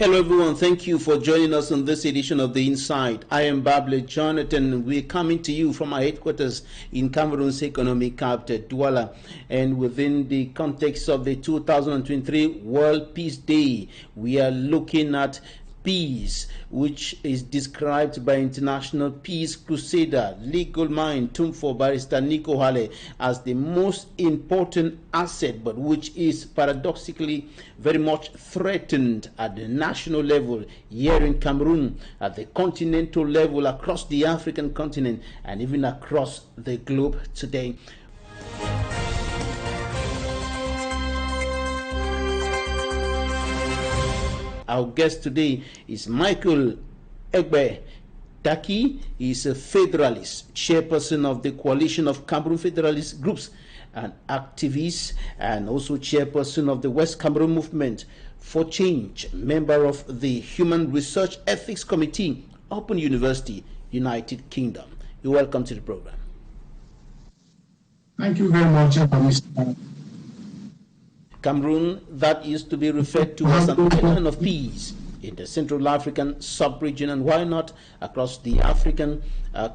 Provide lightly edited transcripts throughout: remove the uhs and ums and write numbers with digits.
Hello everyone, thank you for joining us on this edition of The Insight. I am Bable Jonathan. We're coming to you from our headquarters in Cameroon's economic capital, Douala. And within the context of the 2023 World Peace Day, we are looking at peace, which is described by international peace crusader, legal mind Tumfo Barrister Nico Hale as the most important asset, but which is paradoxically very much threatened at the national level here in Cameroon, at the continental level, across the African continent, and even across the globe today. Our guest today is Michael Egbe Taki. He is a federalist, chairperson of the Coalition of Cameroon Federalist Groups and activist, and also chairperson of the West Cameroon Movement for Change, member of the Human Research Ethics Committee, Open University, United Kingdom. You're welcome to the program. Thank you very much, Mr. Cameroon, that used to be referred to as an island of peace in the Central African sub-region, and why not across the African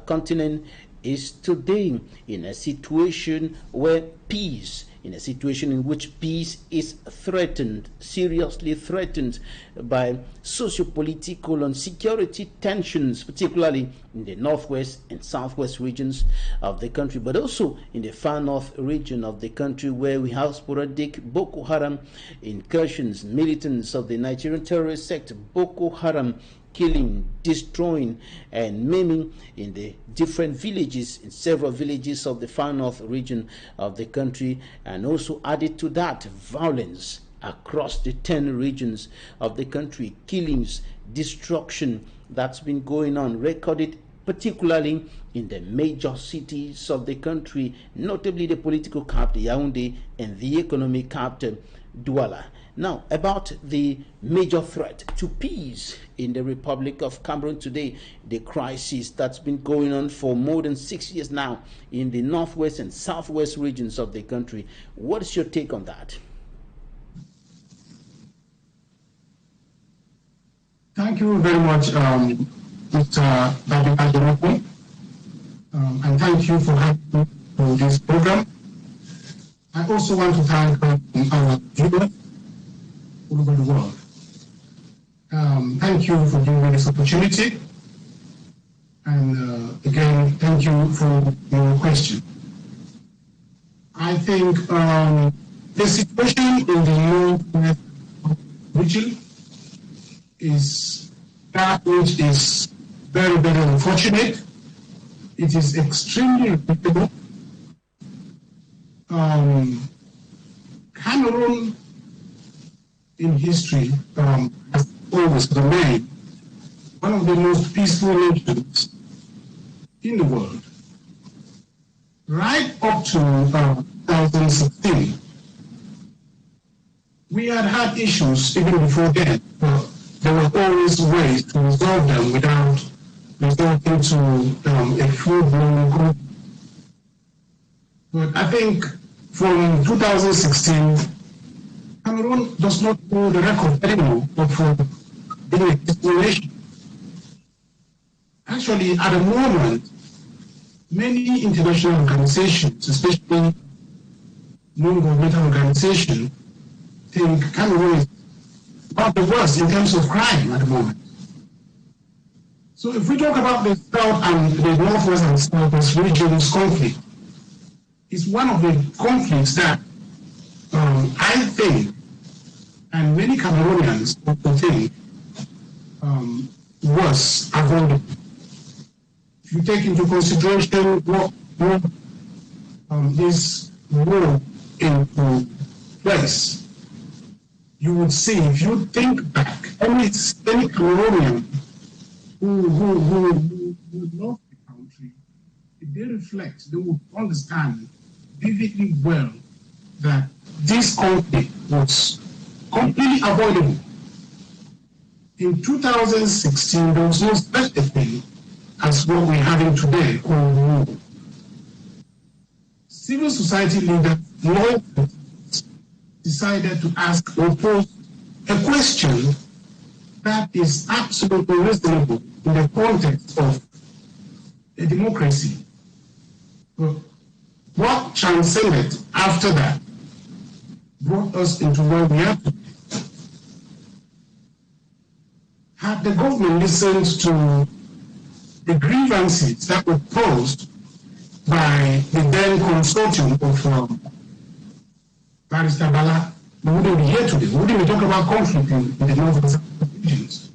continent, is today in a situation where peace, in a situation in which peace is threatened, seriously threatened by socio-political and security tensions, particularly in the northwest and southwest regions of the country, but also in the far north region of the country, where we have sporadic Boko Haram incursions, militants of the Nigerian terrorist sect Boko Haram killing, destroying, and maiming in the different villages, in several villages of the far north region of the country, and also added to that, violence across the 10 regions of the country, killings, destruction that's been going on, recorded particularly in the major cities of the country, notably the political capital, Yaoundé, and the economic capital, Douala. Now, about the major threat to peace in the Republic of Cameroon today, the crisis that's been going on for more than 6 years now in the northwest and southwest regions of the country. What is your take on that? Thank you very much, Mr. Babin, and thank you for having me for this program. I also want to thank our viewers all over the world. Thank you for giving me this opportunity, and again, thank you for your question. I think the situation in the northwest region is that which is very, very unfortunate. It is extremely regrettable. Cameroon in history has always remained one of the most peaceful nations in the world. Right up to 2016, we had issues even before then, but there were always ways to resolve them without resorting to a full-blown group. But I think from 2016, Cameroon does not hold the record anymore of being a peaceful nation. Actually, at the moment, many international organizations, especially non-governmental organizations, think Cameroon is about the worst in terms of crime at the moment. So if we talk about the South and the Northwest and Southwest regions conflict, it's one of the conflicts that I think, and many Cameroonians also think, was avoidable. If you take into consideration what this war into place, you would see, if you think back, any Cameroonian who loves the country, if they reflect, they will understand vividly well that this conflict was completely avoidable. In 2016, there was no such a thing as what we're having today called war. Civil society leaders decided to ask or pose a question that is absolutely reasonable in the context of a democracy. But what transcended after that brought us into where we are today. Had the government listened to the grievances that were posed by the then consortium of Barrister Bala, we wouldn't be here today. We wouldn't be talking about conflict in the north and south regions.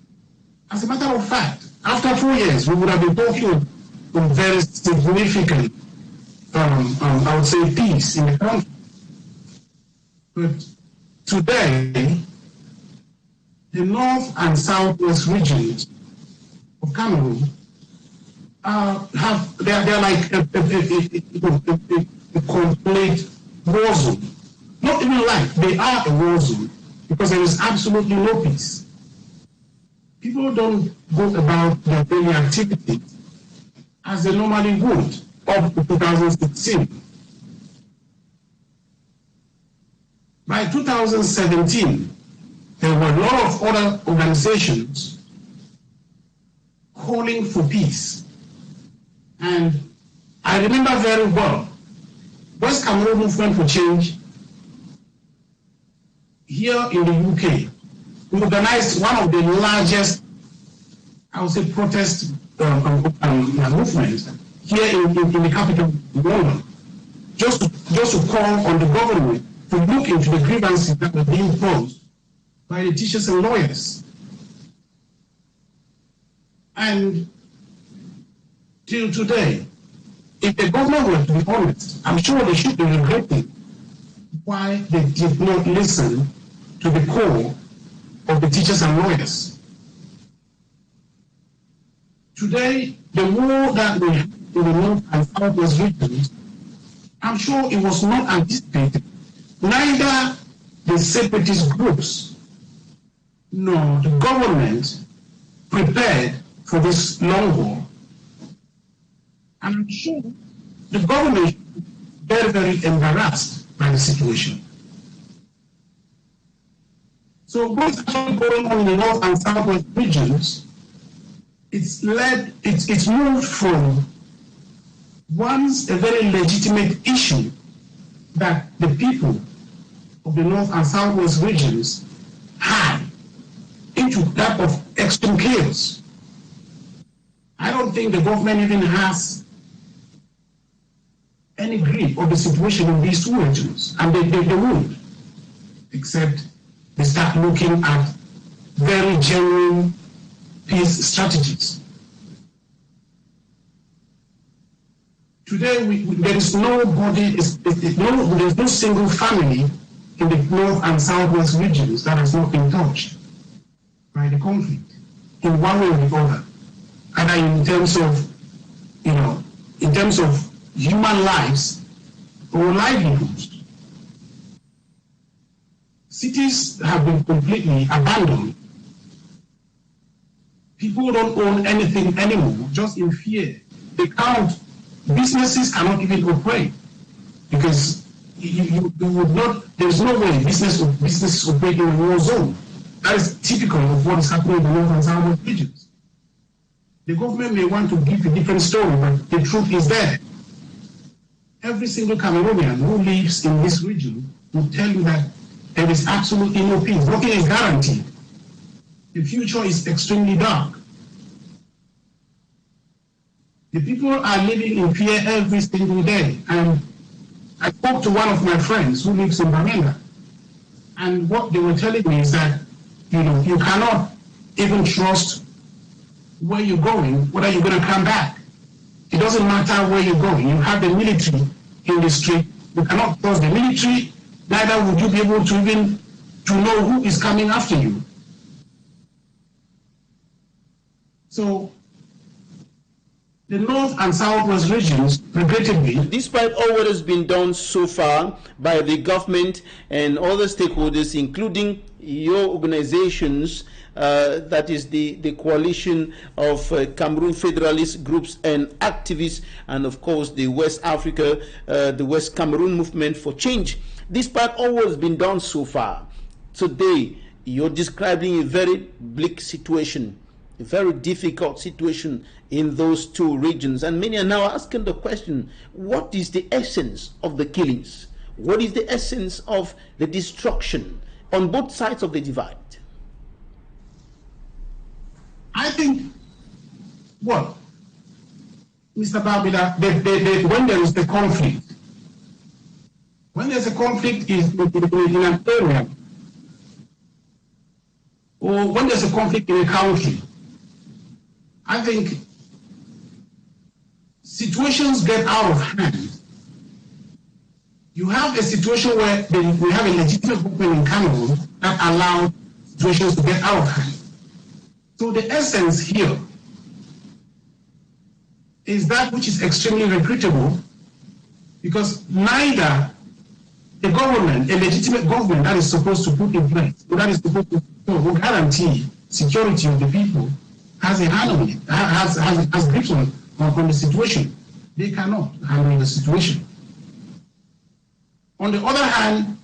As a matter of fact, after 4 years, we would have been talking of very significant, I would say, peace in the country. But today, the north and southwest regions of Cameroon they're like a complete war zone. Not even like, they are a war zone because there is absolutely no peace. People don't go about their daily activities as they normally would up to 2016. By 2017, there were a lot of other organizations calling for peace. And I remember very well, West Cameroon Movement for Change here in the UK, we organized one of the largest, I would say, protest movements here in the capital, London, just to call on the government to look into the grievances that were being posed by the teachers and lawyers. And till today, if the government were to be honest, I'm sure they should be regretting why they did not listen to the call of the teachers and lawyers. Today, the war that we have in the north and southwest regions, I'm sure it was not anticipated. Neither the separatist groups nor the government prepared for this long war. And I'm sure the government is very, very embarrassed by the situation. So what's actually going on in the north and southwest regions, it's moved from once a very legitimate issue that the people of the north and southwest regions had into that of extreme chaos. I don't think the government even has any grip of the situation in these two regions, and they won't, except they start looking at very genuine peace strategies. Today, there is nobody, there's no single family in the north and southwest regions that has not been touched by the conflict in one way or the other, either in terms of, in terms of human lives or livelihoods. Cities have been completely abandoned. People don't own anything anymore, just in fear. They can't. Businesses cannot even operate because you would not. There's no way businesses operate in a war zone. That is typical of what is happening in the north and southwest regions. The government may want to give a different story, but the truth is there. Every single Cameroonian who lives in this region will tell you that there is absolutely no peace. Nothing is guaranteed. The future is extremely dark. The people are living in fear every single day. And I spoke to one of my friends who lives in Bamenda. And what they were telling me is that, you cannot even trust where you're going, whether you're going to come back. It doesn't matter where you're going. You have the military in the street. You cannot trust the military. Neither would you be able to even to know who is coming after you. So the north and southwest regions, regrettably, despite all what has been done so far by the government and other stakeholders, including your organizations, that is the coalition of Cameroon federalist groups and activists, and of course the West Africa, the West Cameroon Movement for Change. Despite all what has been done so far, today You're describing a very bleak situation, a very difficult situation in those two regions. And many are now asking the question, what is the essence of the killings? What is the essence of the destruction on both sides of the divide? I think, well, Mr. Babida, when there is the conflict, when there's a conflict in an area, or when there's a conflict in a country, I think situations get out of hand. You have a situation where we have a legitimate government in Cameroon that allows situations to get out of hand. So the essence here is that which is extremely regrettable, because neither the government, a legitimate government that is supposed to put in place, or that is supposed to guarantee security of the people, has a hand on it, has grips on the situation. They cannot handle the situation. On the other hand,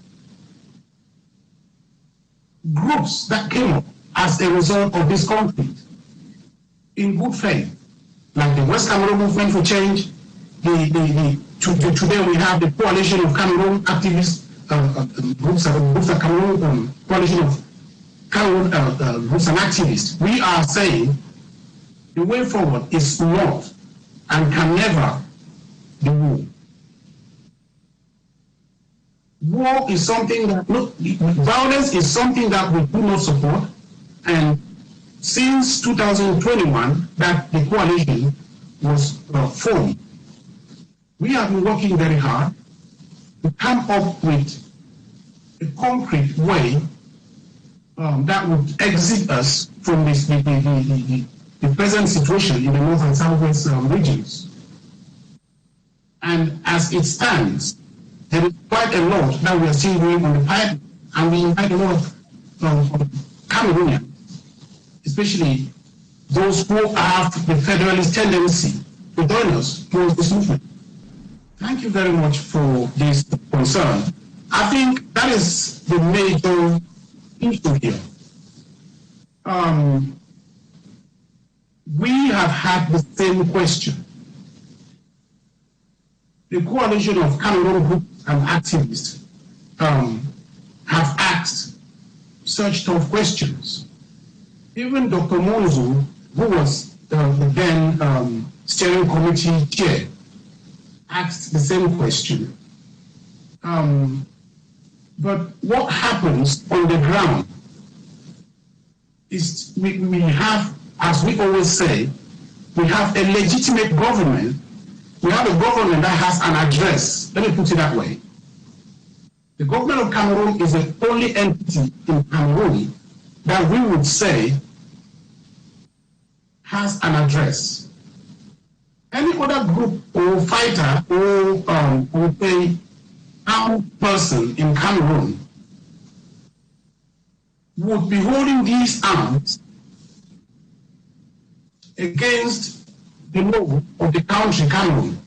groups that came up as a result of this conflict, in good faith, like the West Cameroon Movement for Change, today we have the Coalition of Cameroon Activists, groups of Cameroon, Coalition of Cameroon groups and activists. We are saying the way forward is not and can never be war. War is something that, violence is something that we do not support, and since 2021 that the coalition was formed, we have been working very hard to come up with a concrete way that would exit us from the present situation in the North and Southwest regions. And as it stands, there is quite a lot that we are still doing on the pipe, and we invite a lot of Cameroonians, especially those who have the federalist tendency, to join us towards this movement. Thank you very much for this concern. I think that is the major issue here. We have had the same question. The coalition of Cameroon groups and activists have asked such tough questions. Even Dr. Monzo, who was the then steering committee chair, asked the same question. But what happens on the ground is we have, as we always say, we have a legitimate government. We have a government that has an address. Let me put it that way. The government of Cameroon is the only entity in Cameroon that we would say has an address. Any other group or fighter or a armed person in Cameroon would be holding these arms against the law of the country, Cameroon.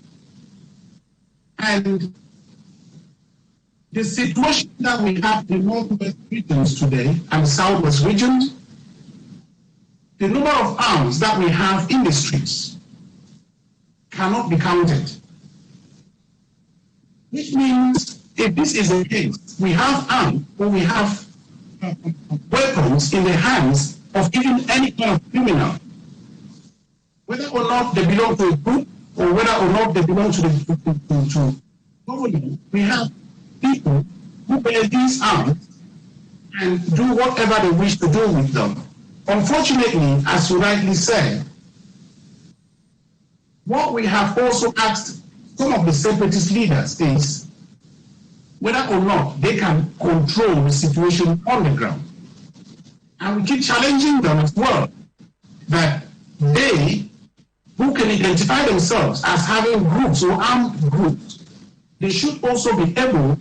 And the situation that we have in the northwest regions today and the southwest regions, the number of arms that we have in the streets cannot be counted. Which means, if this is the case, we have arms or we have weapons in the hands of even any kind of criminal, whether or not they belong to a group or whether or not they belong to the government. We have people who bear these arms and do whatever they wish to do with them. Unfortunately, as you rightly said, what we have also asked some of the separatist leaders is whether or not they can control the situation on the ground. And we keep challenging them as well, that they, who can identify themselves as having groups or armed groups, they should also be able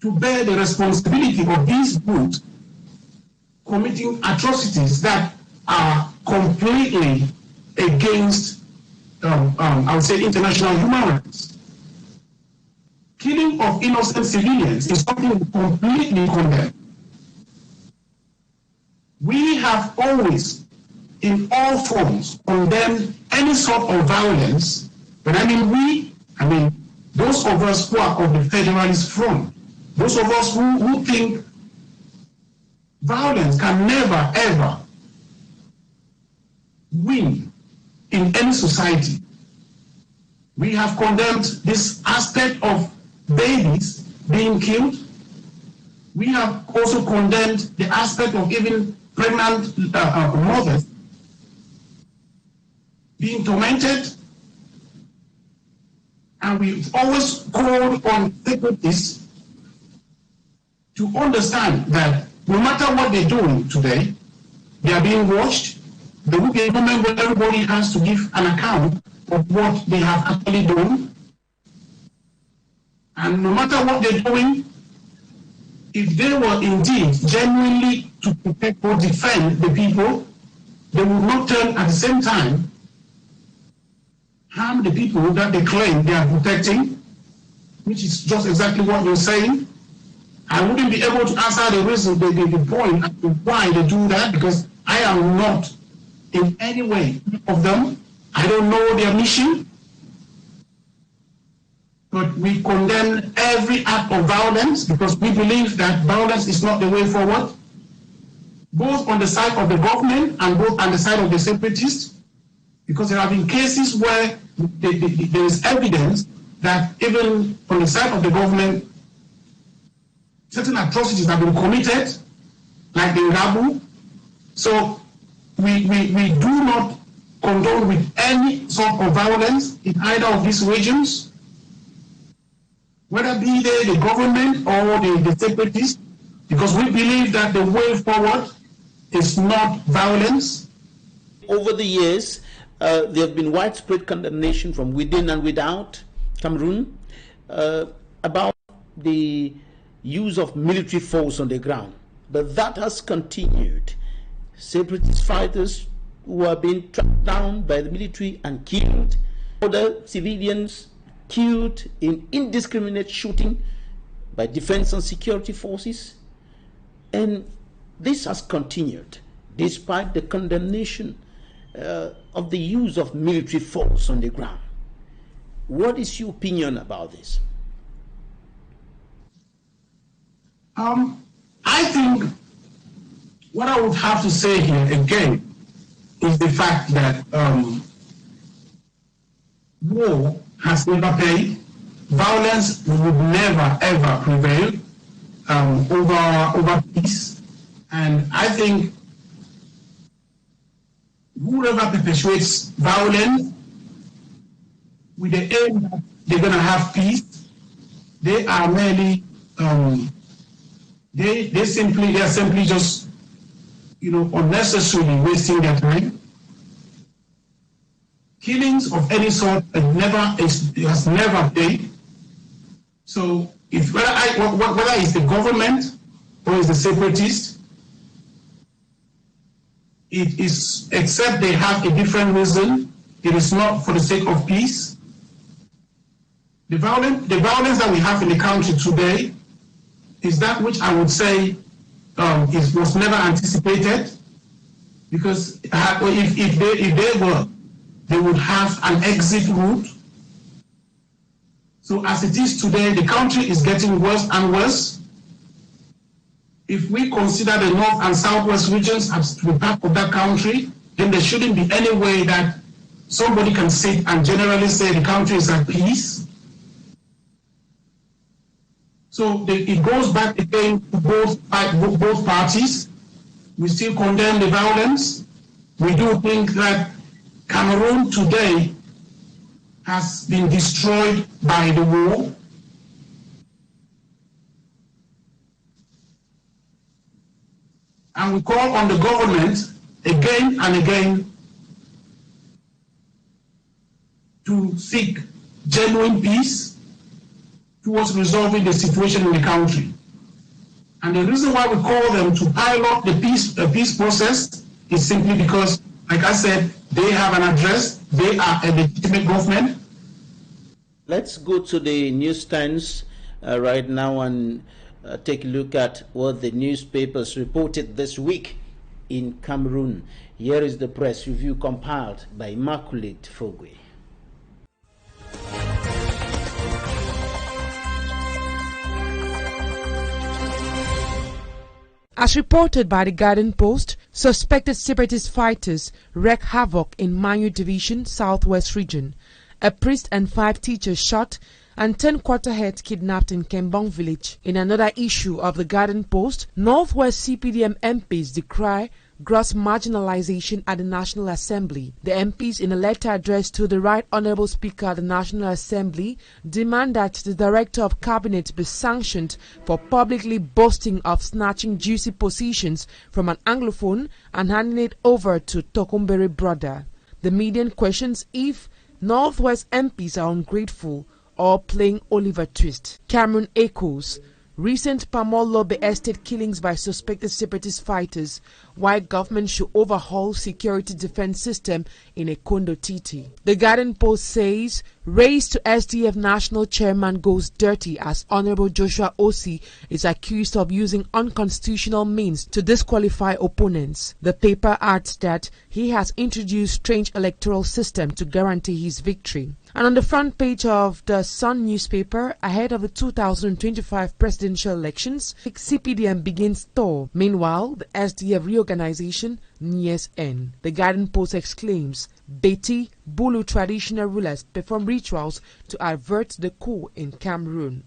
to bear the responsibility of these groups committing atrocities that are completely against, I would say, international human rights. Killing of innocent civilians is something we completely condemn. have always, in all forms, condemned any sort of violence. But I mean we, those of us who are of the Federalist Front, those of us who think violence can never, ever win in any society. We have condemned this aspect of babies being killed. We have also condemned the aspect of even pregnant mothers being tormented. And we've always called on separatists to understand that no matter what they're doing today, they are being watched. There will be a moment when everybody has to give an account of what they have actually done. And no matter what they're doing, if they were indeed genuinely to protect or defend the people, they would not turn at the same time harm the people that they claim they are protecting, which is just exactly what you're saying. I wouldn't be able to answer the reason, the point why they do that, because I am not in any way of them. I don't know their mission. But we condemn every act of violence because we believe that violence is not the way forward, both on the side of the government and both on the side of the separatists, because there have been cases where there is evidence that even on the side of the government, certain atrocities have been committed, like the Rabu. So we do not condone with any sort of violence in either of these regions, whether be they the government or the separatists, because we believe that the way forward is not violence. Over the years, there have been widespread condemnation from within and without Cameroon about the use of military force on the ground. But that has continued. Separatist fighters who are being tracked down by the military and killed, other civilians killed in indiscriminate shooting by defense and security forces. And this has continued despite the condemnation of the use of military force on the ground. What is your opinion about this? I think what I would have to say here again is the fact that war has never paid. Violence would never ever prevail over peace. And I think whoever perpetuates violence with the aim that they're going to have peace, they are merely they are simply just unnecessarily wasting their time. Killings of any sort has never paid. So if whether it's the government or it's the separatist, it is, except they have a different reason, it is not for the sake of peace. The violence that we have in the country today is that which I would say was never anticipated, because if they were, they would have an exit route. So as it is today, the country is getting worse and worse. If we consider the North and Southwest regions as to be part of that country, then there shouldn't be any way that somebody can sit and generally say the country is at peace. So it goes back again to both parties. We still condemn the violence. We do think that Cameroon today has been destroyed by the war. And we call on the government again and again to seek genuine peace towards resolving the situation in the country. And the reason why we call them to pilot the peace process is simply because, like I said, they have an address, they are a legitimate government. Let's go to the newsstands right now and take a look at what the newspapers reported this week. in Cameroon. Here is the press review compiled by Immaculate Fogwe. As reported by the Garden Post, suspected separatist fighters wreak havoc in Manyu Division, Southwest Region. A priest and 5 teachers shot and 10 quarterheads kidnapped in Kembong village. In another issue of the Garden Post, Northwest CPDM MPs decry gross marginalization at the National Assembly. The MPs, in a letter addressed to the Right Honourable Speaker of the National Assembly, demand that the Director of Cabinet be sanctioned for publicly boasting of snatching juicy positions from an Anglophone and handing it over to Tokumbere brother. The median questions if Northwest MPs are ungrateful or playing Oliver Twist. Cameroon echoes recent Pamol Lobby estate killings by suspected separatist fighters, why government should overhaul security defense system in Ekondo Titi. The Garden Post says race to SDF national chairman goes dirty as Honorable Joshua Osi is accused of using unconstitutional means to disqualify opponents. The paper adds that he has introduced strange electoral system to guarantee his victory. And on the front page of the Sun newspaper, ahead of the 2025 presidential elections, CPDM begins tour. Meanwhile, the SDF reorganization nears end. The Garden Post exclaims, Beti, Bulu traditional rulers perform rituals to avert the coup in Cameroon.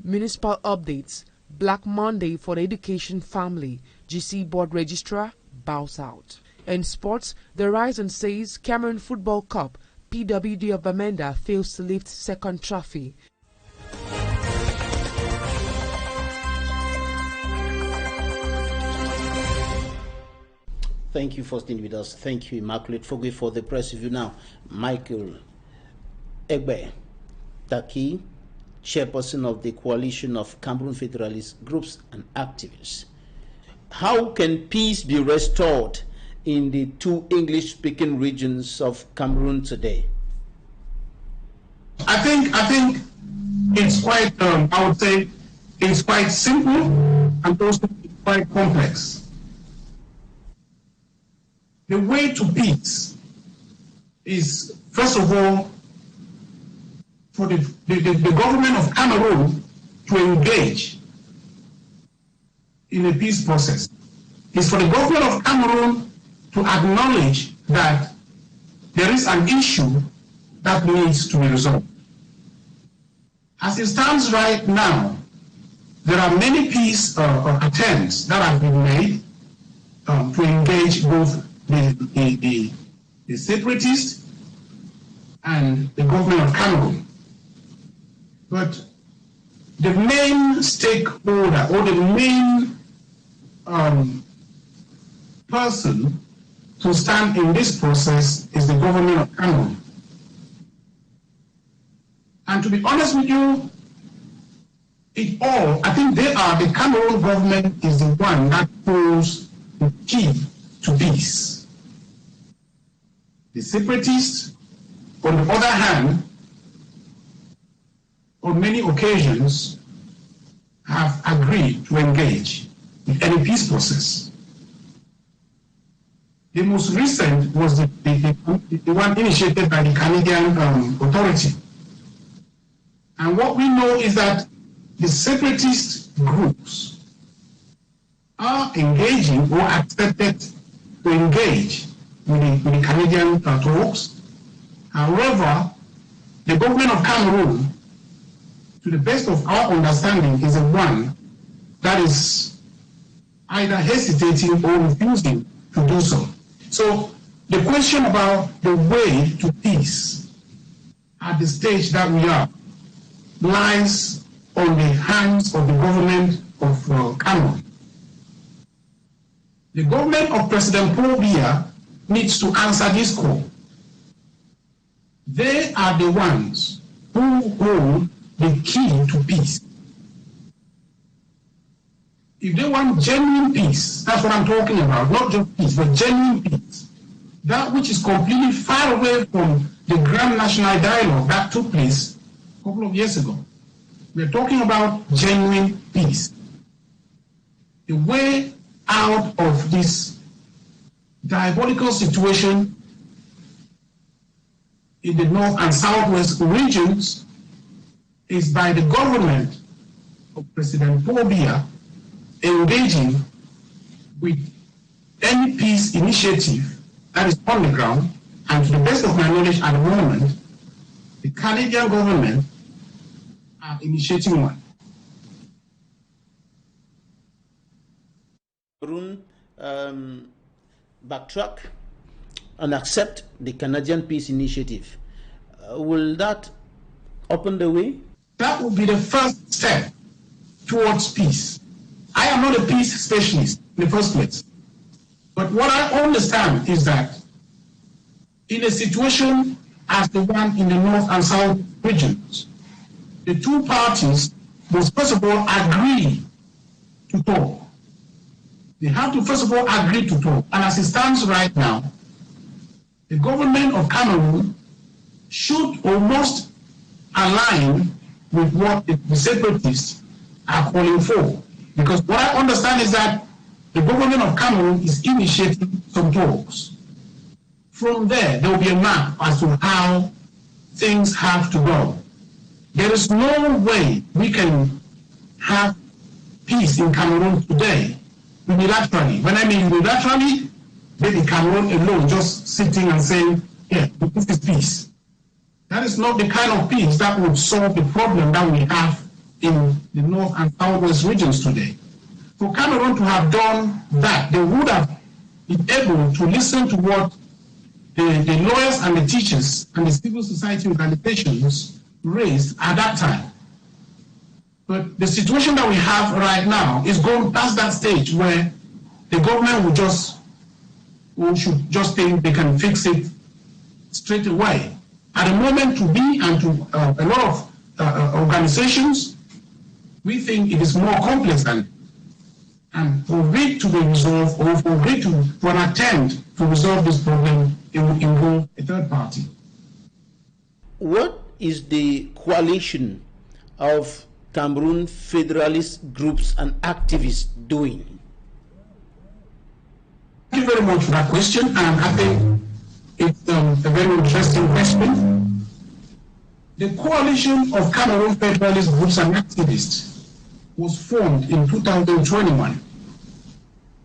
Municipal updates, Black Monday for the education family. GC board registrar bows out. In sports, the Horizon says Cameroon Football Cup, PWD of Bamenda fails to lift second trophy. Thank you for staying with us. Thank you, Immaculate Fogwe, for the press review. Now, Michael Egbe Taki, chairperson of the Coalition of Cameroon Federalist Groups and Activists. How can peace be restored in the 2 English-speaking regions of Cameroon today? I think it's quite, I would say, it's quite simple and also quite complex. The way to peace is, first of all, for the government of Cameroon to engage in a peace process. It's for the government of Cameroon to acknowledge that there is an issue that needs to be resolved. As it stands right now, there are many peace attempts that have been made to engage both the separatists and the government of Cameroon. But the main stakeholder or the main person to stand in this process is the government of Cameroon. And to be honest with you, I think the Cameroon government is the one that holds the key to peace. The separatists, on the other hand, on many occasions, have agreed to engage in any peace process. The most recent was the one initiated by the Canadian authority. And what we know is that the separatist groups are engaging or accepted to engage with the Canadian talks. However, the government of Cameroon, to the best of our understanding, is the one that is either hesitating or refusing to do so. So the question about the way to peace at the stage that we are lies on the hands of the government of Cameroon. The government of President Paul Biya needs to answer this call. They are the ones who hold the key to peace. If they want genuine peace, that's what I'm talking about, not just peace, but genuine peace. That which is completely far away from the grand national dialogue that took place a couple of years ago. We're talking about genuine peace. The way out of this diabolical situation in the north and southwest regions is by the government of President Paul Biya engaging with any peace initiative that is on the ground, and to the best of my knowledge at the moment, the Canadian government are initiating one. Backtrack and accept the Canadian peace initiative. Will that open the way? That would be the first step towards peace. I am not a peace specialist in the first place. But what I understand is that in a situation as the one in the north and south regions, the two parties must first of all agree to talk. They have to first of all agree to talk. And as it stands right now, the government of Cameroon should or must align with what the separatists are calling for. Because what I understand is that the government of Cameroon is initiating some talks. From there will be a map as to how things have to go. There is no way we can have peace in Cameroon today unilaterally. When I mean unilaterally, maybe Cameroon alone just sitting and saying, yeah, this is peace. That is not the kind of peace that would solve the problem that we have in the north and southwest regions today. For Cameroon to have done that, they would have been able to listen to what the lawyers and the teachers and the civil society organizations raised at that time. But the situation that we have right now is going past that stage where the government should just think they can fix it straight away. At the moment, to be and to a lot of organizations, we think it is more complex than, and for it to be resolved, or for it to, for an attempt to resolve this problem, it will involve a third party. What is the coalition of Cameroon federalist groups and activists doing? Thank you very much for that question, and I think it's a very interesting question. The coalition of Cameroon federalist groups and activists was formed in 2021.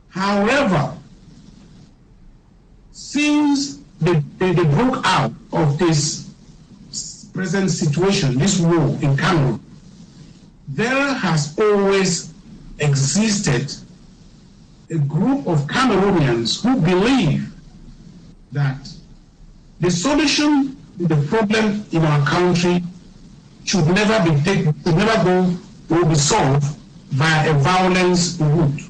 However, since they broke out of this present situation, this war in Cameroon, there has always existed a group of Cameroonians who believe that the solution to the problem in our country should never go or be solved by a violence route.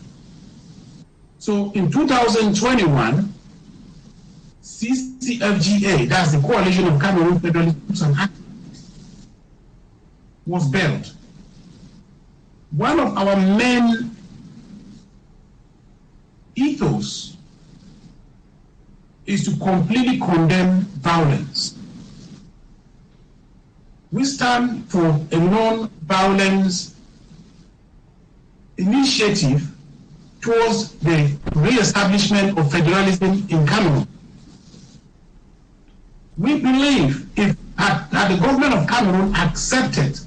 So in 2021, CCFGA, that's the Coalition of Cameroon Federalist Groups and Activists, was built. One of our main ethos is to completely condemn violence. We stand for a non-violence initiative towards the re-establishment of federalism in Cameroon. We believe if that the government of Cameroon accepted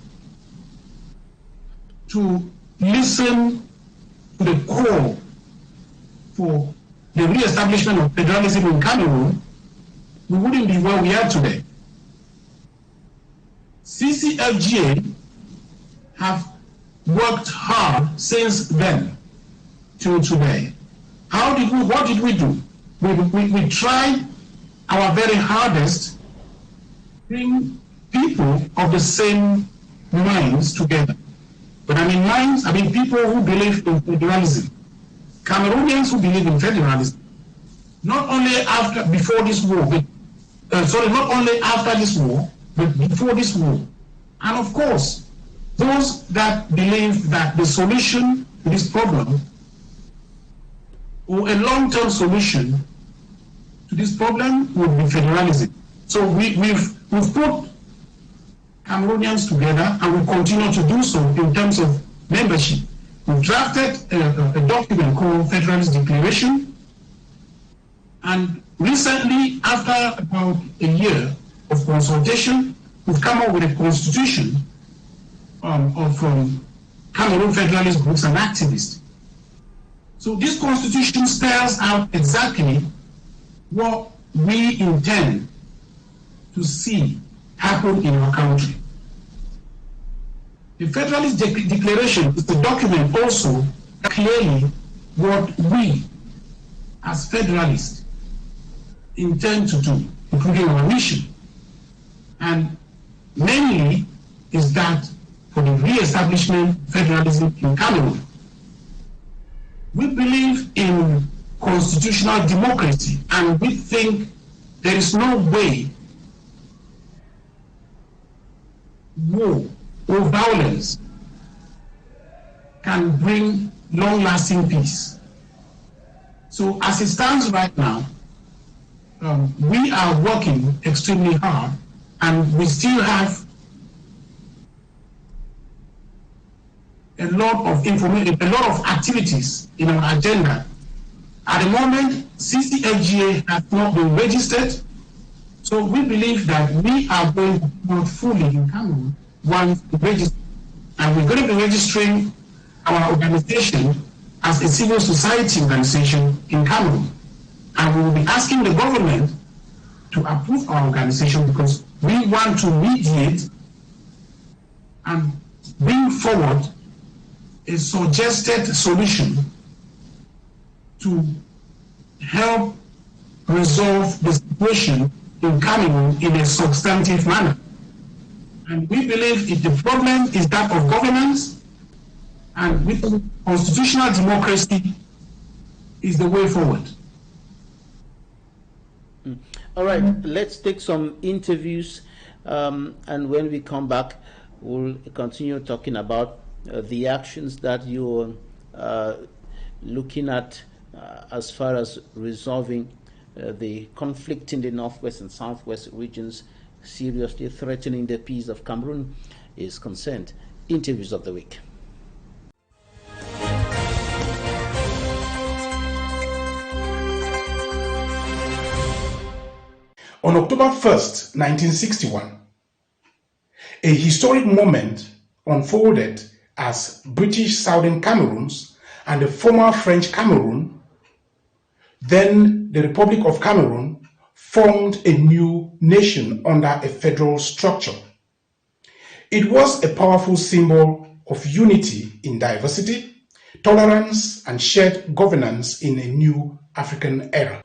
to listen to the call for the re-establishment of federalism in Cameroon, we wouldn't be where we are today. CCFGA have worked hard since then till today. What did we do? We tried our very hardest to bring people of the same minds together. But I mean minds, I mean people who believe in federalism. Cameroonians who believe in federalism. Not only before this war, not only after this war, but before this war. And of course, those that believe that the solution to this problem, or a long-term solution to this problem, would be federalism. So we've put Cameroonians together, and we continue to do so in terms of membership. We've drafted a document called Federalist Declaration, And recently, after about a year of consultation, we've come up with a constitution of Cameroon federalist groups and activists. So this constitution spells out exactly what we intend to see happen in our country. The Federalist Declaration is the document also clearly what we as Federalists intend to do, including our mission. And mainly is that for the re-establishment of federalism in Cameroon. We believe in constitutional democracy, and we think there is no way war or violence can bring long-lasting peace. So as it stands right now, we are working extremely hard, and we still have a lot of information, a lot of activities in our agenda. At the moment, CCFGA has not been registered, so we believe that we are going to work fully in Cameroon once we register. And we're going to be registering our organization as a civil society organization in Cameroon. And we will be asking the government to approve our organization because we want to mediate and bring forward a suggested solution to help resolve the situation in Cameroon in a substantive manner. And we believe if the problem is that of governance, and with constitutional democracy is the way forward. All right, let's take some interviews, and when we come back, we'll continue talking about the actions that you're looking at as far as resolving the conflict in the northwest and southwest regions seriously threatening the peace of Cameroon is concerned. Interviews of the week. On October 1st, 1961, a historic moment unfolded as British Southern Cameroons and the former French Cameroon, then the Republic of Cameroon, formed a new nation under a federal structure. It was a powerful symbol of unity in diversity, tolerance, and shared governance in a new African era.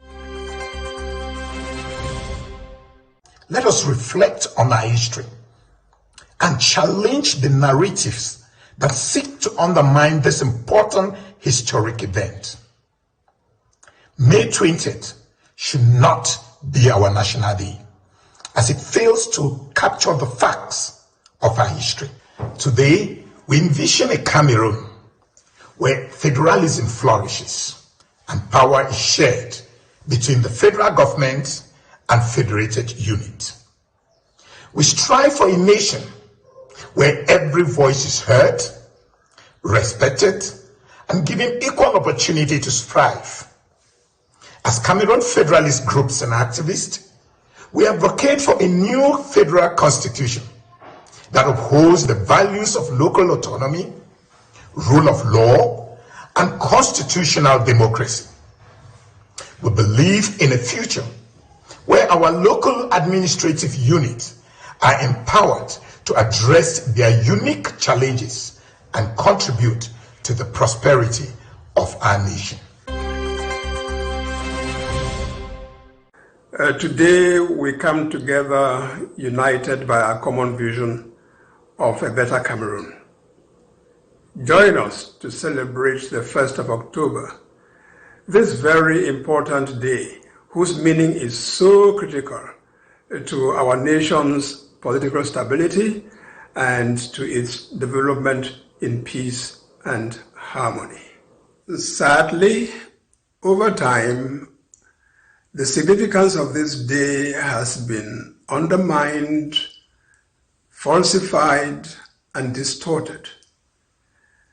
Let us reflect on our history and challenge the narratives that seek to undermine this important historic event. May 20th should not be our National Day, as it fails to capture the facts of our history. Today, we envision a Cameroon where federalism flourishes and power is shared between the federal government and federated unit. We strive for a nation where every voice is heard, respected, and given equal opportunity to strive. As Cameroon federalist groups and activists, we advocate for a new federal constitution that upholds the values of local autonomy, rule of law, and constitutional democracy. We believe in a future where our local administrative units are empowered to address their unique challenges and contribute to the prosperity of our nation. Today we come together united by our common vision of a better Cameroon. Join us to celebrate the 1st of October, this very important day whose meaning is so critical to our nation's political stability and to its development in peace and harmony. Sadly, over time, the significance of this day has been undermined, falsified, and distorted.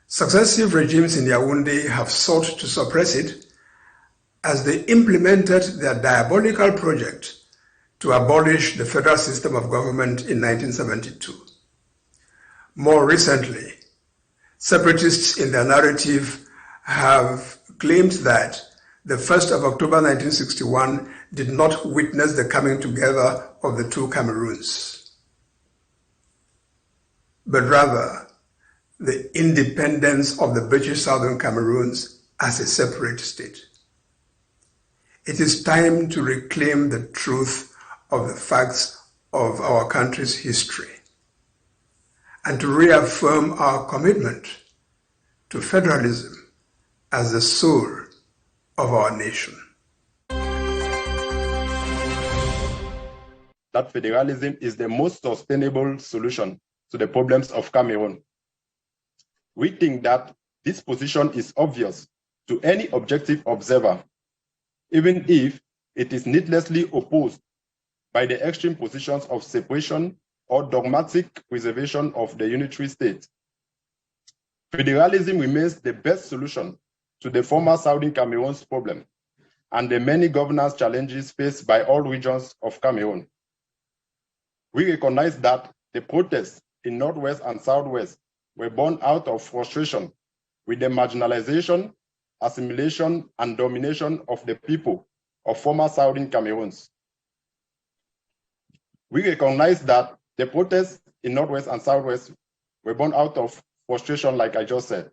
Successive regimes in Yaoundé have sought to suppress it, as they implemented their diabolical project to abolish the federal system of government in 1972. More recently, separatists in their narrative have claimed that the 1st of October 1961 did not witness the coming together of the two Cameroons, but rather the independence of the British Southern Cameroons as a separate state. It is time to reclaim the truth of the facts of our country's history and to reaffirm our commitment to federalism as the soul of our nation. That federalism is the most sustainable solution to the problems of Cameroon. We think that this position is obvious to any objective observer, even if it is needlessly opposed by the extreme positions of separation or dogmatic preservation of the unitary state. Federalism remains the best solution to the former Southern Cameroon's problem and the many governance challenges faced by all regions of Cameroon. We recognize that the protests in Northwest and Southwest were born out of frustration with the marginalization, assimilation, and domination of the people of former Southern Cameroons. We recognize that the protests in Northwest and Southwest were born out of frustration, like I just said.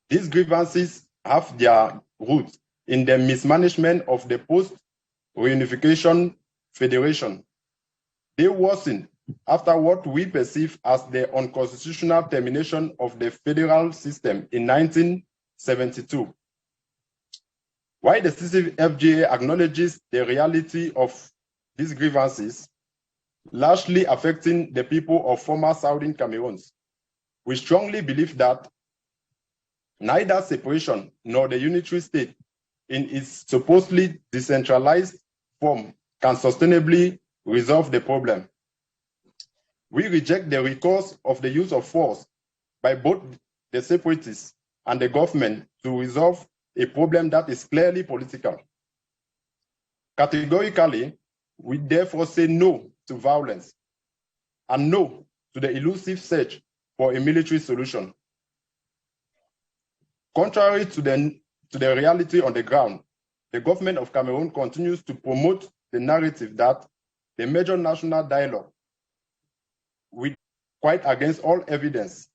These grievances have their roots in the mismanagement of the post-reunification federation. They worsened after what we perceive as the unconstitutional termination of the federal system in 1972. While the CCFGA acknowledges the reality of these grievances, largely affecting the people of former Southern Cameroons, we strongly believe that neither separation nor the unitary state in its supposedly decentralized form can sustainably resolve the problem. We reject the recourse of the use of force by both the separatists and the government to resolve a problem that is clearly political. Categorically, we therefore say no to violence and no to the elusive search for a military solution. Contrary to the reality on the ground, the government of Cameroon continues to promote the narrative that the major national dialogue, with quite against all evidence,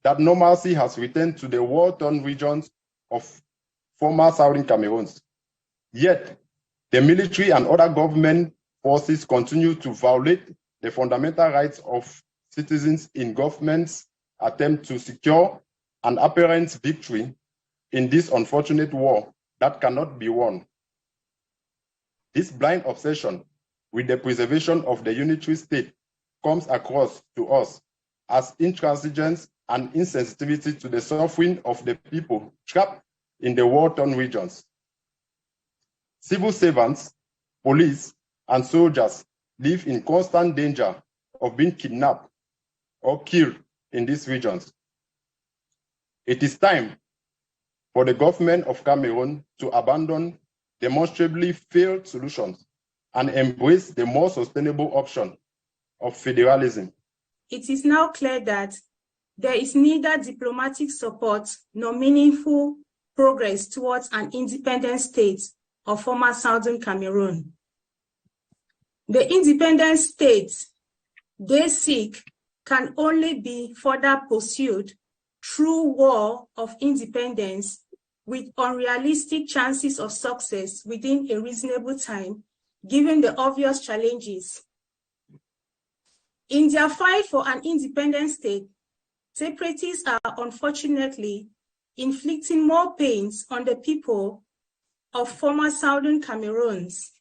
that normalcy has returned to the war-torn regions of former Southern Cameroons. Yet, the military and other government forces continue to violate the fundamental rights of citizens in government's attempt to secure an apparent victory in this unfortunate war that cannot be won. This blind obsession with the preservation of the unitary state comes across to us as intransigence and insensitivity to the suffering of the people trapped in the war-torn regions. Civil servants, police, and soldiers live in constant danger of being kidnapped or killed in these regions. It is time for the government of Cameroon to abandon demonstrably failed solutions and embrace the more sustainable option of federalism. It is now clear that there is neither diplomatic support nor meaningful progress towards an independent state of former Southern Cameroon. The independent state they seek can only be further pursued through war of independence with unrealistic chances of success within a reasonable time, given the obvious challenges. In their fight for an independent state, separatists are unfortunately inflicting more pains on the people of former Southern Cameroons.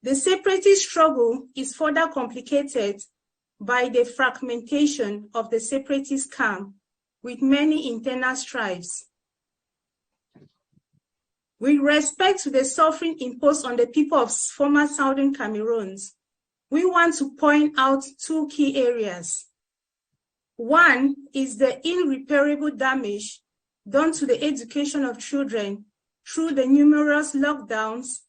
The separatist struggle is further complicated by the fragmentation of the separatist camp with many internal strifes. With respect to the suffering imposed on the people of former Southern Cameroons, we want to point out two key areas. One is the irreparable damage done to the education of children through the numerous lockdowns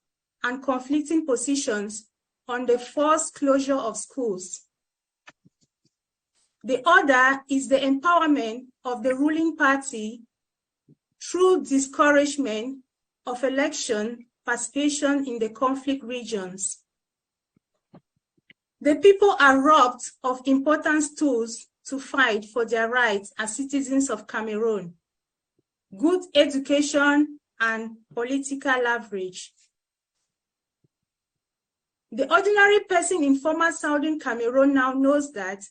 and conflicting positions on the forced closure of schools. The other is the empowerment of the ruling party through discouragement of election participation in the conflict regions. The people are robbed of important tools to fight for their rights as citizens of Cameroon: good education and political leverage. The ordinary person in former Southern Cameroon now knows that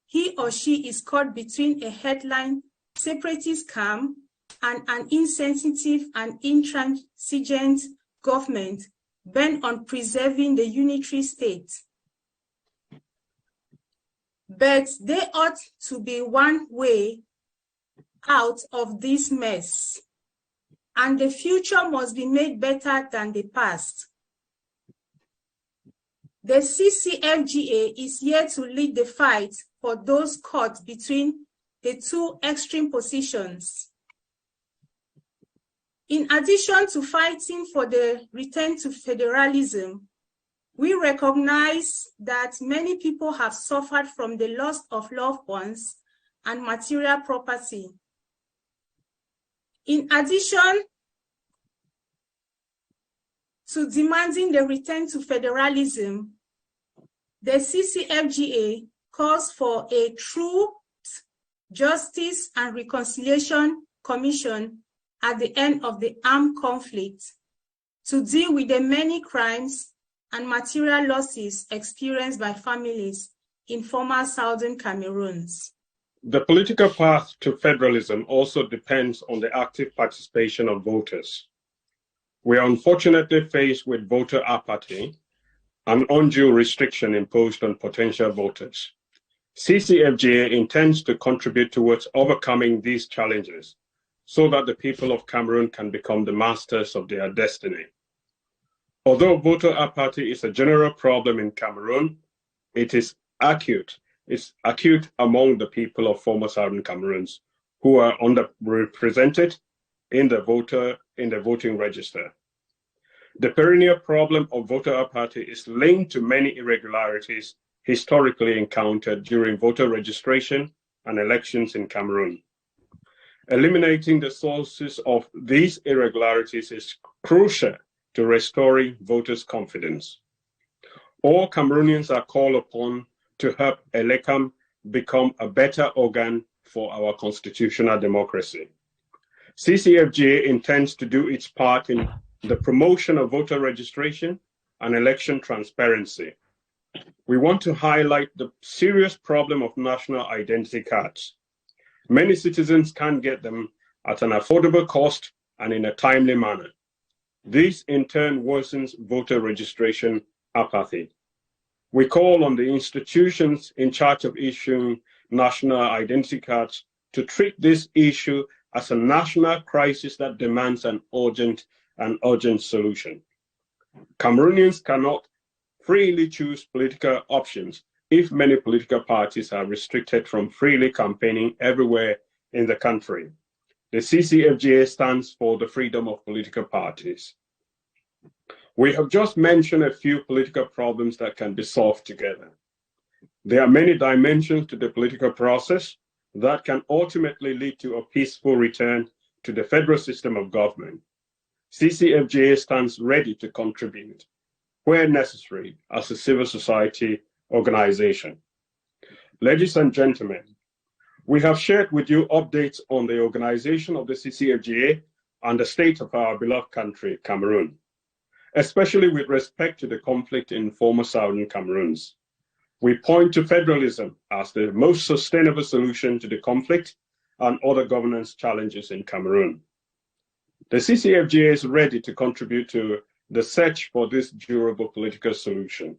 he or she is caught between a headline separatist camp and an insensitive and intransigent government bent on preserving the unitary state. But there ought to be one way out of this mess, and the future must be made better than the past. The CCFGA is here to lead the fight for those caught between the two extreme positions. In addition to fighting for the return to federalism, we recognize that many people have suffered from the loss of loved ones and material property. In addition to demanding the return to federalism, the CCFGA calls for a Truth, Justice, and Reconciliation Commission at the end of the armed conflict to deal with the many crimes and material losses experienced by families in former Southern Cameroons. The political path to federalism also depends on the active participation of voters. We are unfortunately faced with voter apathy, an undue restriction imposed on potential voters. CCFGA intends to contribute towards overcoming these challenges so that the people of Cameroon can become the masters of their destiny. Although voter apathy is a general problem in Cameroon, it is acute. It's acute among the people of former Southern Cameroons who are underrepresented in the voting register. The perennial problem of voter apathy is linked to many irregularities historically encountered during voter registration and elections in Cameroon. Eliminating the sources of these irregularities is crucial to restoring voters' confidence. All Cameroonians are called upon to help ELECAM become a better organ for our constitutional democracy. CCFGA intends to do its part in the promotion of voter registration and election transparency. We want to highlight the serious problem of national identity cards. Many citizens can't get them at an affordable cost and in a timely manner. This in turn worsens voter registration apathy. We call on the institutions in charge of issuing national identity cards to treat this issue as a national crisis that demands an urgent solution. Cameroonians cannot freely choose political options if many political parties are restricted from freely campaigning everywhere in the country. The CCFGA stands for the freedom of political parties. We have just mentioned a few political problems that can be solved together. There are many dimensions to the political process that can ultimately lead to a peaceful return to the federal system of government. CCFGA stands ready to contribute, where necessary, as a civil society organization. Ladies and gentlemen, we have shared with you updates on the organization of the CCFGA and the state of our beloved country, Cameroon, especially with respect to the conflict in former Southern Cameroons. We point to federalism as the most sustainable solution to the conflict and other governance challenges in Cameroon. The CCFGA is ready to contribute to the search for this durable political solution.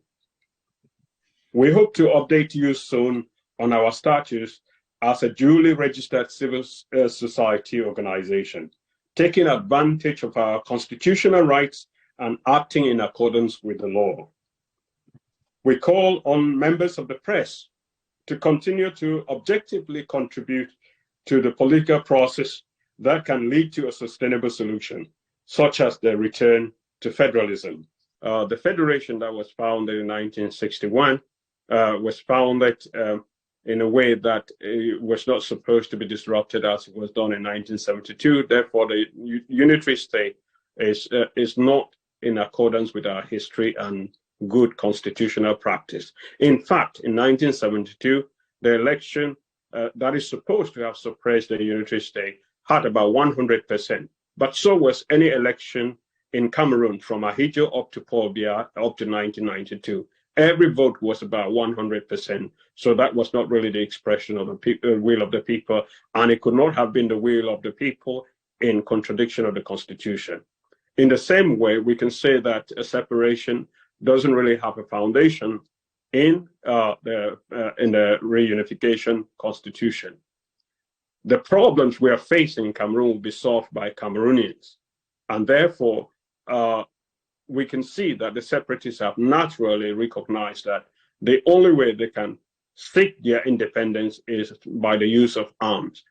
We hope to update you soon on our status as a duly registered civil society organization, taking advantage of our constitutional rights and acting in accordance with the law. We call on members of the press to continue to objectively contribute to the political process that can lead to a sustainable solution, such as the return to federalism. The federation that was founded in 1961 was founded in a way that it was not supposed to be disrupted as it was done in 1972. Therefore, the unitary state is not in accordance with our history and good constitutional practice. In fact, in 1972, the election that is supposed to have suppressed the unitary state had about 100%, but so was any election in Cameroon from Ahidjo up to Paul Biya up to 1992. Every vote was about 100%. So that was not really the expression of the will of the people, and it could not have been the will of the people in contradiction of the Constitution. In the same way, we can say that a separation doesn't really have a foundation in the reunification Constitution. The problems we are facing in Cameroon will be solved by Cameroonians, and therefore we can see that the separatists have naturally recognized that the only way they can seek their independence is by the use of arms.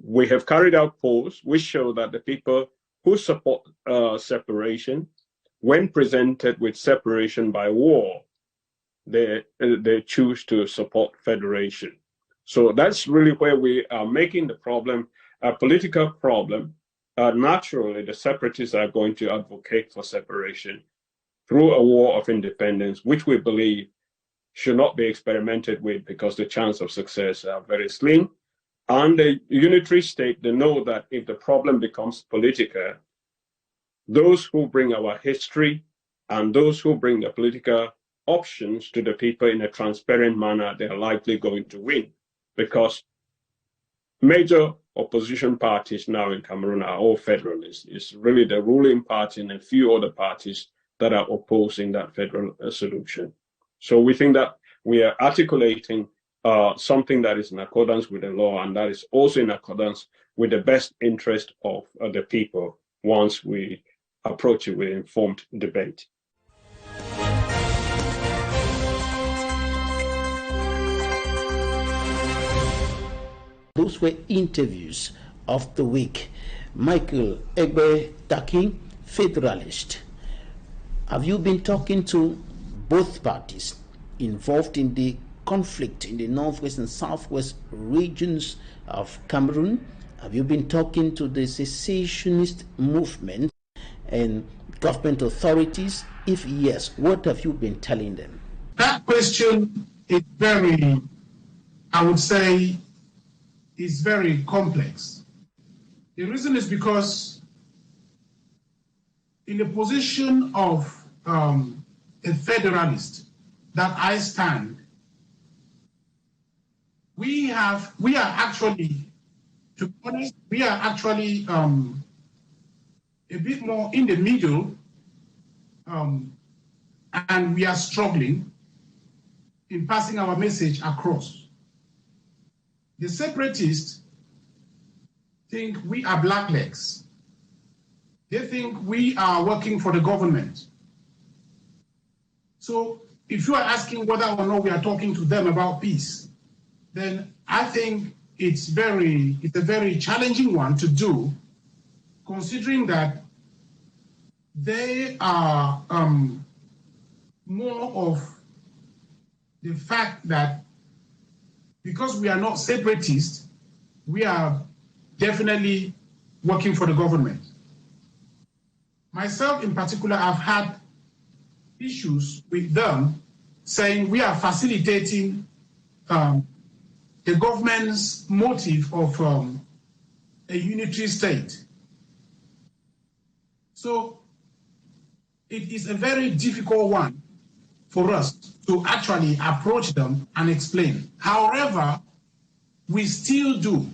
We have carried out polls which show that the people who support separation, when presented with separation by war, they choose to support federation. So that's really where we are making the problem a political problem. Naturally, the separatists are going to advocate for separation through a war of independence, which we believe should not be experimented with because the chance of success are very slim. And the unitary state, they know that if the problem becomes political, those who bring our history and those who bring the political options to the people in a transparent manner, they are likely going to win, because major opposition parties now in Cameroon are all federalists. It's really the ruling party and a few other parties that are opposing that federal solution. So we think that we are articulating something that is in accordance with the law, and that is also in accordance with the best interest of the people once we approach it with informed debate. Those were interviews of the week. Michael Egbe Taki, Federalist. Have you been talking to both parties involved in the conflict in the northwest and southwest regions of Cameroon? Have you been talking to the secessionist movement and government authorities? If yes, what have you been telling them? That question is very, I would say, is very complex. The reason is because in the position of a federalist that I stand, we are actually, to be honest, we are actually a bit more in the middle, and we are struggling in passing our message across. The separatists think we are blacklegs. They think we are working for the government. So if you are asking whether or not we are talking to them about peace, then I think it's a very challenging one to do, considering that they are more of the fact that because we are not separatists, we are definitely working for the government. Myself in particular, I've had issues with them saying we are facilitating the government's motive of a unitary state. So it is a very difficult one for us to actually approach them and explain. However, we still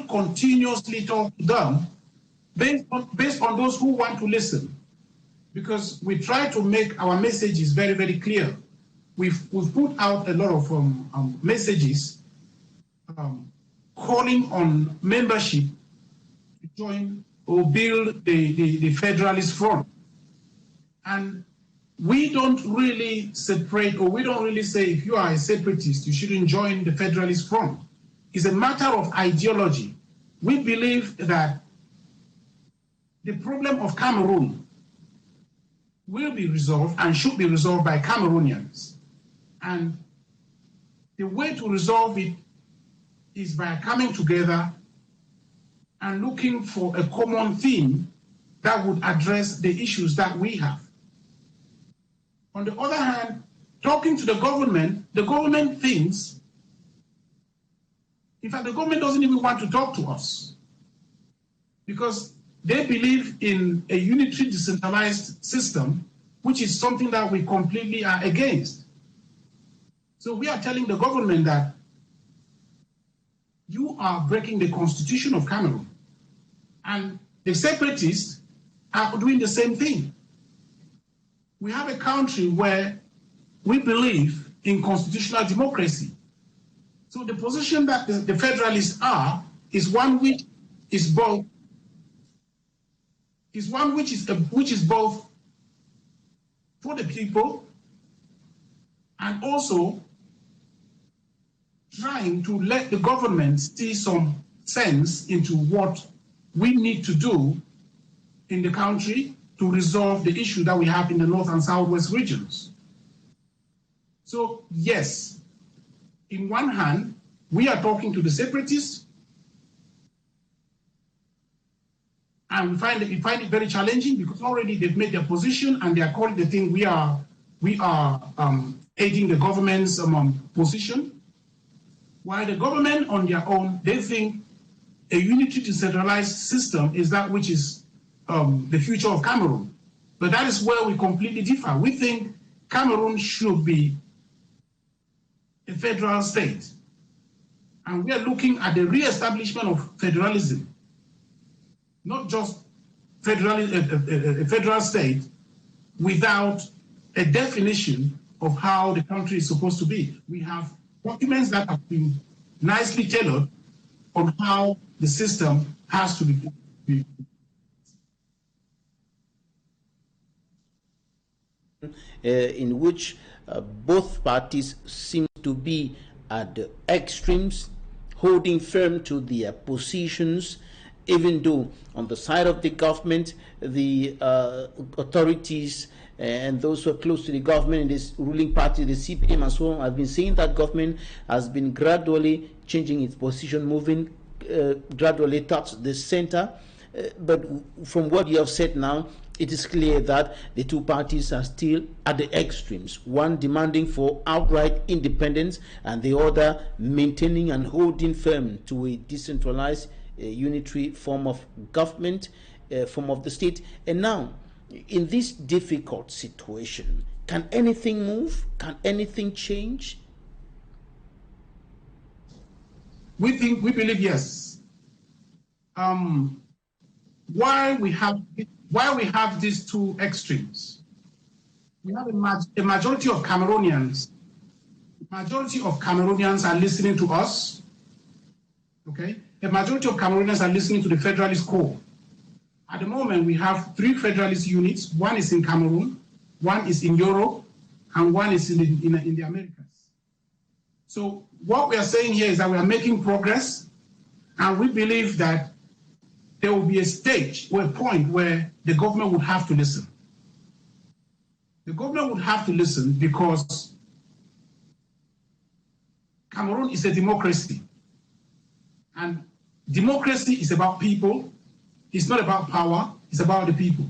continuously talk to them based on those who want to listen, because we try to make our messages very, very clear. We've put out a lot of messages calling on membership to join or build the Federalist Front. And we don't really separate, or we don't really say if you are a separatist, you shouldn't join the Federalist Front. It's a matter of ideology. we believe that the problem of Cameroon will be resolved and should be resolved by Cameroonians. And the way to resolve it is by coming together and looking for a common theme that would address the issues that we have. On the other hand, talking to the government thinks, in fact, the government doesn't even want to talk to us because they believe in a unitary decentralized system, which is something that we completely are against. So we are telling the government that you are breaking the constitution of Cameroon. And the separatists are doing the same thing. We have a country where we believe in constitutional democracy. So the position that the federalists are is one which is both for the people and also trying to let the government see some sense into what we need to do in the country to resolve the issue that we have in the North and Southwest regions. So yes, in one hand, we are talking to the separatists, and we find it very challenging because already they've made their position and they are calling the thing we are aiding the government's position. While the government on their own, they think a unitary decentralized system is that which is the future of Cameroon. But that is where we completely differ. We think Cameroon should be a federal state. And we are looking at the re-establishment of federalism, not just a federal state without a definition of how the country is supposed to be. We have documents that have been nicely tailored on how the system has to be. In which both parties seem to be at the extremes, holding firm to their positions, even though on the side of the government, the authorities and those who are close to the government in this ruling party, the CPM and so on, have been saying that government has been gradually changing its position, moving gradually towards the center. But from what you have said now, it is clear that the two parties are still at the extremes, one demanding for outright independence and the other maintaining and holding firm to a decentralized unitary form of government, form of the state. And now, in this difficult situation, can anything move? Can anything change? We believe yes. Why we have these two extremes? We have a majority of Cameroonians. The majority of Cameroonians are listening to us. Okay, a majority of Cameroonians are listening to the Federalist Corps. At the moment, we have 3 Federalist units. One is in Cameroon, one is in Europe, and one is in the Americas. So what we are saying here is that we are making progress, and we believe that there will be a stage or a point where the government would have to listen. The government would have to listen because Cameroon is a democracy. And democracy is about people. It's not about power. It's about the people.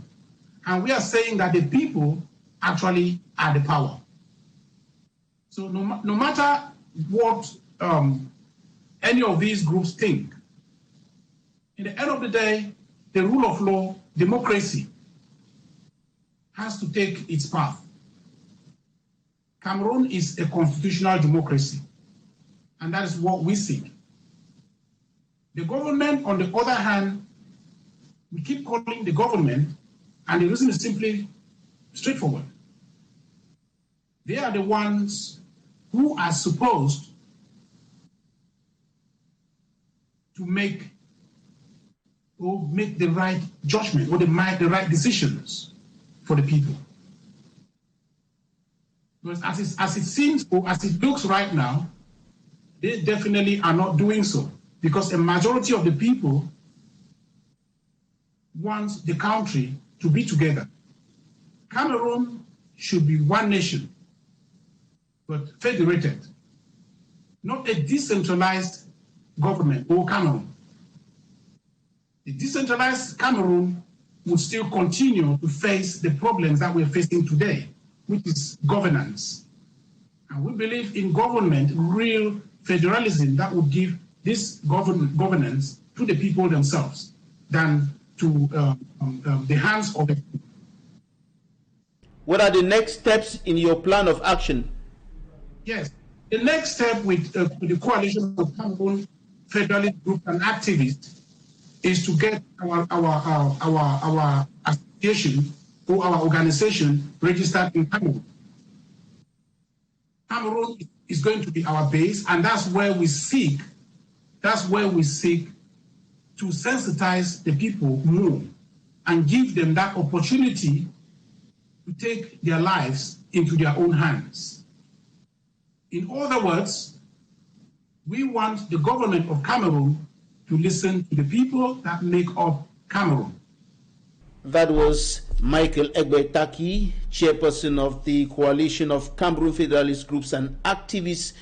And we are saying that the people actually are the power. So no matter what any of these groups think, in the end of the day, the rule of law, democracy, has to take its path. Cameroon is a constitutional democracy, and that is what we seek. The government, on the other hand, we keep calling the government, and the reason is simply straightforward. They are the ones who are supposed to make the right judgment or the right decisions for the people. Because as it seems or as it looks right now, they definitely are not doing so. because a majority of the people want the country to be together. Cameroon should be one nation, but federated, not a decentralized government or Cameroon. The decentralized Cameroon would still continue to face the problems that we're facing today, which is governance. And we believe in government, real federalism that would give this governance to the people themselves than to the hands of the people. What are the next steps in your plan of action? Yes, the next step with the coalition of Cameroon federalist groups and activists is to get our association or our organization registered in Cameroon. Cameroon is going to be our base, and that's where we seek to sensitize the people more and give them that opportunity to take their lives into their own hands. In other words, we want the government of Cameroon to listen to the people that make up Cameroon. That was Michael Egbe-Taki, chairperson of the Coalition of Cameroon Federalist Groups and Activists,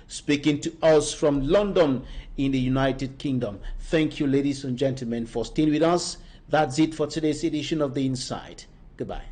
speaking to us from London in the United Kingdom. Thank you, ladies and gentlemen, for staying with us. That's it for today's edition of The Inside. Goodbye.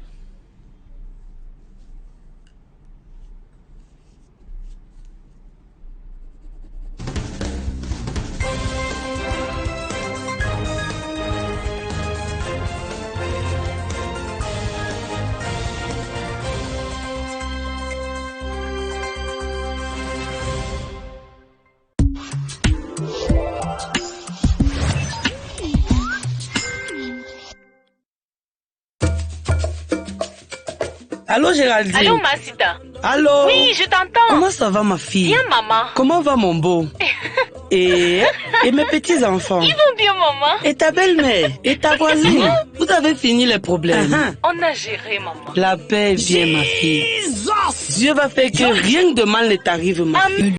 Allô Géraldine. Allô Masita. Allô. Oui, je t'entends. Comment ça va ma fille? Bien maman. Comment va mon beau? et mes petits enfants? Ils vont bien maman. Et ta belle-mère? Et ta voisine? Vous avez fini les problèmes? On a géré maman. La paix vient ma fille. Dieu va faire que rien de mal ne t'arrive ma fille.